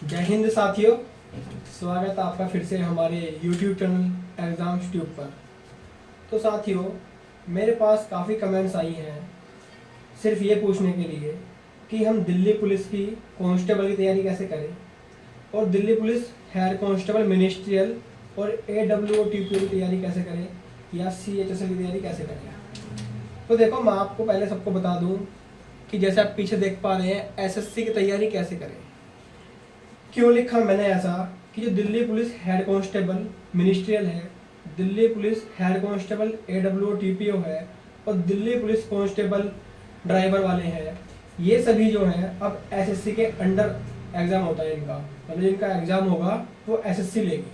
जय हिंद साथियों, स्वागत है आपका फिर से हमारे YouTube चैनल एग्ज़ाम्स ट्यूब पर। तो साथियों, मेरे पास काफ़ी कमेंट्स आई हैं सिर्फ ये पूछने के लिए कि हम दिल्ली पुलिस की कांस्टेबल की तैयारी कैसे करें और Delhi police head constable ministerial और AWOTP की तैयारी कैसे करें या CHSL की तैयारी कैसे करें। तो देखो, मैं आपको पहले सबको बता दूं कि जैसे आप पीछे देख पा रहे हैं SSC की तैयारी कैसे करें। क्यों लिखा मैंने ऐसा कि जो Delhi police head constable ministerial है, Delhi police head constable AWOTPO है और दिल्ली पुलिस कांस्टेबल ड्राइवर वाले हैं, ये सभी जो हैं अब SSC के अंडर एग्ज़ाम होता है इनका, मतलब इनका एग्ज़ाम होगा वो SSC लेगी।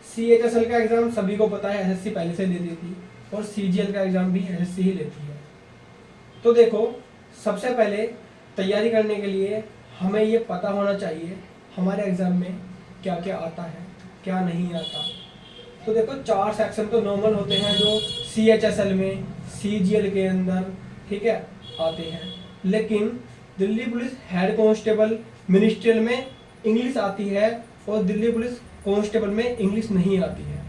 CHSL का एग्ज़ाम सभी को पता है SSC पहले से लेती थी और CGL का एग्ज़ाम भी SSC ही लेती है। तो देखो, सबसे पहले तैयारी करने के लिए हमें ये पता होना चाहिए हमारे एग्ज़ाम में क्या क्या आता है, क्या नहीं आता। तो देखो, 4 सेक्शन तो नॉर्मल होते हैं जो CHSL में, CGL के अंदर, ठीक है, आते हैं। लेकिन Delhi police head constable ministerial में इंग्लिश आती है और दिल्ली पुलिस कांस्टेबल में इंग्लिश नहीं आती है।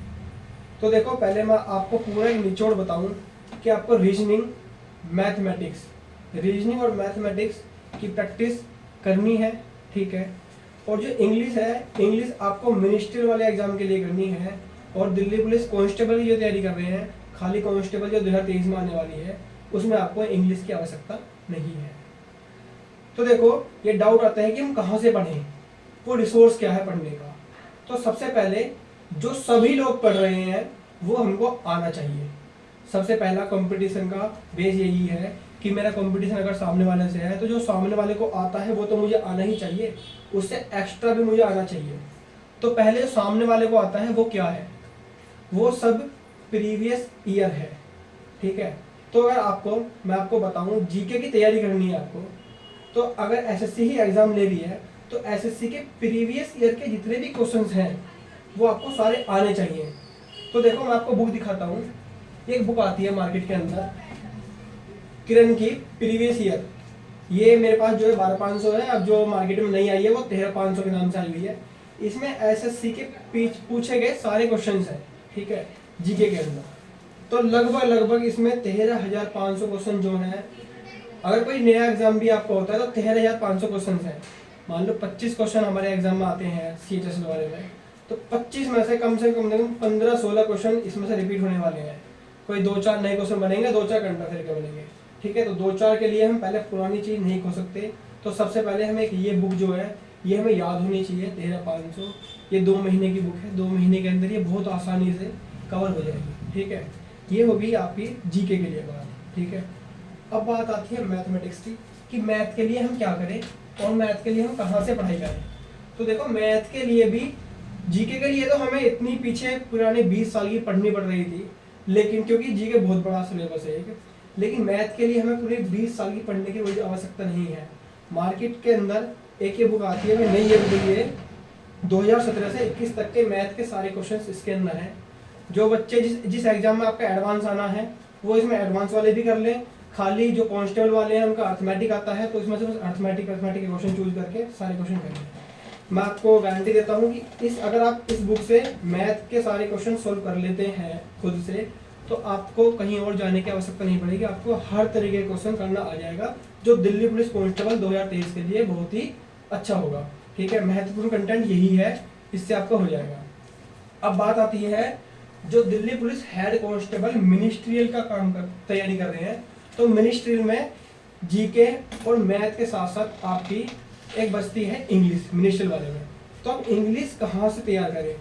तो देखो, पहले मैं आपको पूरा एक निचोड़ बताऊं कि आपको रीजनिंग और मैथमेटिक्स की प्रैक्टिस करनी है, ठीक है। और जो इंग्लिश है, इंग्लिश आपको मिनिस्ट्रियल वाले एग्जाम के लिए करनी है और दिल्ली पुलिस कांस्टेबल की जो तैयारी कर रहे हैं, खाली कांस्टेबल जो 2023 में आने वाली है, उसमें आपको इंग्लिश की आवश्यकता नहीं है। तो देखो, ये डाउट आता है कि हम कहाँ से पढ़ें, वो रिसोर्स क्या है पढ़ने का। तो सबसे पहले जो सभी लोग पढ़ रहे हैं वो हमको आना चाहिए। सबसे पहला कंपटीशन का बेस यही है कि मेरा कंपटीशन अगर सामने वाले से है तो जो सामने वाले को आता है वो तो मुझे आना ही चाहिए, उससे एक्स्ट्रा भी मुझे आना चाहिए। तो पहले जो सामने वाले को आता है वो क्या है, वो सब प्रीवियस ईयर है, ठीक है। तो अगर मैं आपको बताऊं जीके की तैयारी करनी है आपको, तो अगर SSC ही एग्जाम ले रही है तो SSC के प्रीवियस ईयर के जितने भी क्वेश्चंस हैं वो आपको सारे आने चाहिए। तो देखो, मैं आपको बुक दिखाता हूँ। एक बुक आती है मार्केट के अंदर, किरण की प्रीवियस ईयर। ये मेरे पास जो है 12,500 है, अब जो मार्केट में नहीं आई है वो 13,500 के नाम से आई हुई है। इसमें SSC के पूछे गए सारे क्वेश्चंस हैं, ठीक है, जीके के अंदर। तो लगभग इसमें 13,500 क्वेश्चन जो है। अगर कोई नया एग्जाम भी आपको होता है तो 13,500 क्वेश्चन है। मान लो 25 क्वेश्चन हमारे एग्जाम में आते हैं CHSL वाले में, तो 25 में से कम 15-16 क्वेश्चन इसमें से रिपीट होने वाले हैं। कोई 2-4 नए क्वेश्चन बनेंगे, 2-4 कंटा फिर के बनेंगे, ठीक है। तो 2-4 के लिए हम पहले पुरानी चीज़ नहीं खो सकते। तो सबसे पहले हमें ये बुक जो है ये हमें याद होनी चाहिए, 13,500। ये 2 महीने की बुक है, 2 महीने के अंदर ये बहुत आसानी से कवर हो जाएगी, ठीक है। ये होगी आपकी जीके के लिए बात, ठीक है। अब बात आती है मैथमेटिक्स की कि मैथ के लिए हम क्या करें और मैथ के लिए हम कहाँ से पढ़ाई करें। तो देखो, मैथ के लिए भी जीके के लिए तो हमें इतनी पीछे पुराने 20 साल की पढ़नी पड़ रही थी, लेकिन क्योंकि जीके बहुत बड़ा सिलेबस है, लेकिन मैथ के लिए हमें पूरे 20 साल की पढ़ने की कोई आवश्यकता नहीं है। मार्केट के अंदर एक ये बुक आती है, मैं नई ये बुक लिए 2017 से 21 तक के मैथ के सारे क्वेश्चंस इसके अंदर हैं। जो बच्चे जिस एग्जाम में आपका एडवांस आना है वो इसमें एडवांस वाले भी कर लें। खाली जो कांस्टेबल वाले हैं उनका अर्थमेटिक आता है तो इसमें से बस अर्थमेटिक के क्वेश्चन चूज करके सारे क्वेश्चन करें। मैं आपको गारंटी देता हूँ कि अगर आप इस बुक से मैथ के सारे क्वेश्चन सोल्व कर लेते हैं खुद से, तो आपको कहीं और जाने की आवश्यकता नहीं पड़ेगी। आपको हर तरीके के क्वेश्चन करना आ जाएगा, जो दिल्ली पुलिस कांस्टेबल 2023 के लिए बहुत ही अच्छा होगा, ठीक है। महत्वपूर्ण कंटेंट यही है, इससे आपको हो जाएगा। अब बात आती है जो Delhi police head constable ministerial का तैयारी कर रहे हैं, तो मिनिस्ट्रियल में जीके और मैथ के साथ साथ आपकी एक बस्ती है इंग्लिश मिनिस्ट्रियल वाले में। तो अब इंग्लिश कहाँ से तैयार करें,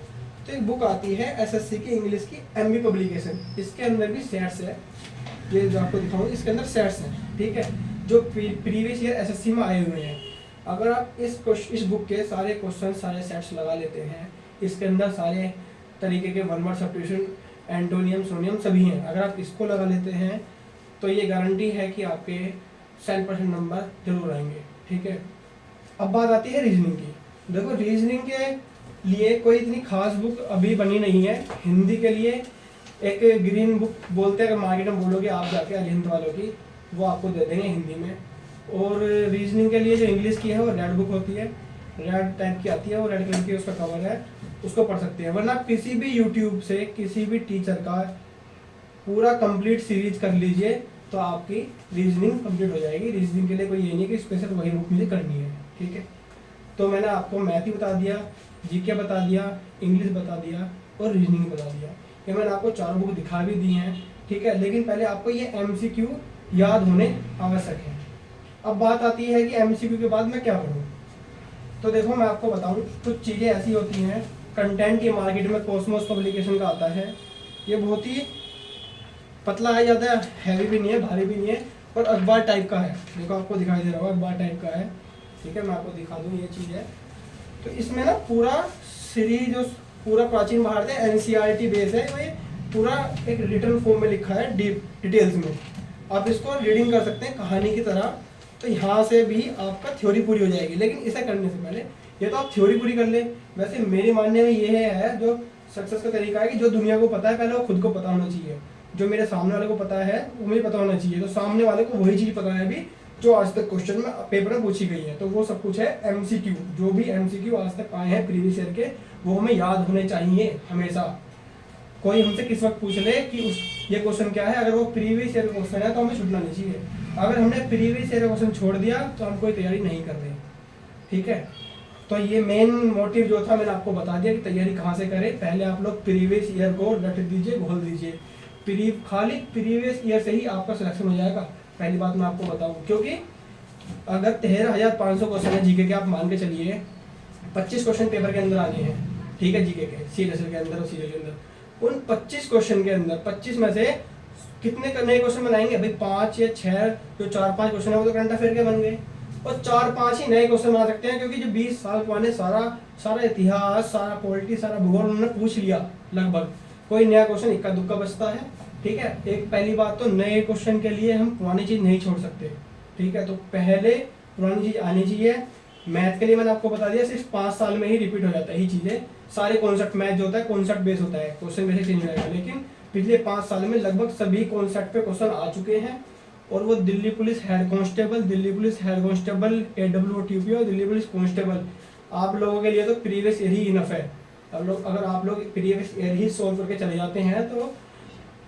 तो एक बुक आती है SSC की इंग्लिश की MB पब्लिकेशन। इसके अंदर भी सेट्स है, ये जो आपको दिखाऊँ इसके अंदर सेट्स हैं, ठीक है, जो प्रीवियस ईयर SSC में आए हुए हैं। अगर आप इस बुक के सारे क्वेश्चन सारे सेट्स लगा लेते हैं, इसके अंदर सारे तरीके के वन वर्ड सब्स्टिट्यूशन, एंटोनियम, सोनियम सभी हैं। अगर आप इसको लगा लेते हैं तो ये गारंटी है कि आपके 100% नंबर जरूर आएंगे, ठीक है। अब बात आती है रीजनिंग की। देखो, रीजनिंग के लिए कोई इतनी खास बुक अभी बनी नहीं है। हिंदी के लिए एक ग्रीन बुक बोलते हैं, अगर मार्केट में बोलोगे आप जाके अरिहंत वालों की, वो आपको दे देंगे हिंदी में। और रीजनिंग के लिए जो इंग्लिश की है वो रेड बुक होती है। रेड टाइप की आती है, वो रेड कलर की उसका कवर है, उसको पढ़ सकते हैं। वरना किसी भी यूट्यूब से किसी भी टीचर का पूरा कंप्लीट सीरीज कर लीजिए तो आपकी रीजनिंग कंप्लीट हो जाएगी। रीजनिंग के लिए कोई ये नहीं कि स्पेशल वही बुक मुझे करनी है, ठीक है। तो मैंने आपको मैथ ही बता दिया, जीके बता दिया, इंग्लिश बता दिया और रीजनिंग बता दिया। ये मैंने आपको 4 बुक दिखा भी दी हैं, ठीक है। लेकिन पहले आपको ये MCQ याद होने आवश्यक है। अब बात आती है कि MCQ के बाद मैं क्या पढ़ूँ। तो देखो मैं आपको बताऊँ, कुछ चीज़ें ऐसी होती हैं, कंटेंट ये मार्केट में कॉस्मोस पब्लिकेशन का आता है, ये बहुत ही पतला है, ज़्यादा हैवी भी नहीं है, भारी भी नहीं है, और अखबार टाइप का है। देखो आपको दिखाई दे रहा होगा, अखबार टाइप का है, ठीक है। मैं आपको दिखा दूँ, ये चीज़ है। तो इसमें ना पूरा सीरीज जो पूरा प्राचीन भारत है NCERT बेस है, ये पूरा एक रिटर्न फॉर्म में लिखा है, डीप डिटेल्स में। आप इसको रीडिंग कर सकते हैं कहानी की तरह। तो यहाँ से भी आपका थ्योरी पूरी हो जाएगी। लेकिन इसे करने से पहले ये तो आप थ्योरी पूरी कर ले। वैसे मेरे मानने में ये है जो सक्सेस का तरीका है कि जो दुनिया को पता है पहले वो खुद को पता होना चाहिए। जो मेरे सामने वाले को पता है वो मुझे पता होना चाहिए। तो सामने वाले को वही चीज़ पता है अभी जो आज तक क्वेश्चन में पेपर में पूछी गई है। तो वो सब कुछ है MCQ। जो भी MCQ आज तक आए हैं प्रीवियस ईयर के, वो हमें याद होने चाहिए हमेशा। कोई हमसे किस वक्त पूछ ले कि उस ये क्वेश्चन क्या है, अगर वो प्रीवियस ईयर क्वेश्चन है तो हमें छूटना नहीं चाहिए। अगर हमने प्रीवियस ईयर क्वेश्चन छोड़ दिया तो हम कोई तैयारी नहीं कर रहे, ठीक है। तो ये मेन मोटिव जो था मैंने आपको बता दिया कि तैयारी कहाँ से करें। पहले आप लोग प्रीवियस ईयर को रट दीजिए, घोल दीजिए। खाली प्रीवियस ईयर से ही आपका सिलेक्शन हो जाएगा। पहली बात मैं आपको बताऊं, क्योंकि अगर 13,500 क्वेश्चन है जीके के, आप मान के चलिए 25 क्वेश्चन पेपर के अंदर आने हैं, ठीक है, जीके के CSL के अंदर और सीरियल के अंदर। उन 25 क्वेश्चन के अंदर 25 में से कितने नए क्वेश्चन बनाएंगे भाई? 5 या 6, जो 4-5 क्वेश्चन है वो तो करंट अफेयर के बन गए, और 4-5 ही नए क्वेश्चन बना सकते हैं, क्योंकि जो 20 साल पुराने सारा इतिहास, सारा पॉलिटी, सारा भूगोल उन्होंने पूछ लिया लगभग। कोई नया क्वेश्चन इक्का दुक्का बचता है, ठीक है। एक पहली बात तो नए क्वेश्चन के लिए हम पुरानी चीज़ नहीं छोड़ सकते, ठीक है। तो पहले पुरानी चीज़ आनी चाहिए। मैथ के लिए मैंने आपको बता दिया सिर्फ 5 साल में ही रिपीट हो जाता है ये चीज़ें। सारे कॉन्सेप्ट मैथ जो होता है कॉन्सेप्ट बेस होता है, क्वेश्चन बेस चेंज हो जाएगा। लेकिन पिछले 5 साल में लगभग सभी कॉन्सेप्ट पे क्वेश्चन आ चुके हैं। और वो Delhi police head constable, Delhi police head constable, AWOTP और दिल्ली पुलिस कांस्टेबल, आप लोगों के लिए तो प्रीवियस ईयर ही इनफ है। अगर आप लोग प्रीवियस ईयर ही सॉल्व करके चले जाते हैं तो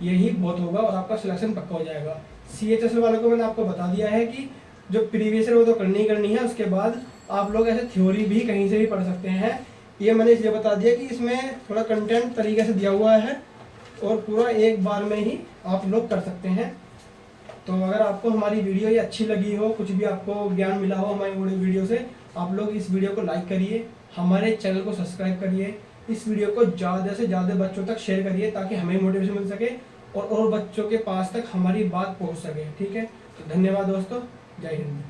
यही बहुत होगा और आपका सिलेक्शन पक्का हो जाएगा। CHSL वालों को मैंने आपको बता दिया है कि जो प्रीवियस ईयर वो तो करनी ही करनी है, उसके बाद आप लोग ऐसे थ्योरी भी कहीं से भी पढ़ सकते हैं। ये मैंने इसलिए बता दिया कि इसमें थोड़ा कंटेंट तरीके से दिया हुआ है और पूरा एक बार में ही आप लोग कर सकते हैं। तो अगर आपको हमारी वीडियो ये अच्छी लगी हो, कुछ भी आपको ज्ञान मिला हो हमारी वीडियो से, आप लोग इस वीडियो को लाइक करिए, हमारे चैनल को सब्सक्राइब करिए, इस वीडियो को ज़्यादा से ज़्यादा बच्चों तक शेयर करिए ताकि हमें मोटिवेशन मिल सके और बच्चों के पास तक हमारी बात पहुंच सके, ठीक है। तो धन्यवाद दोस्तों, जय हिंद।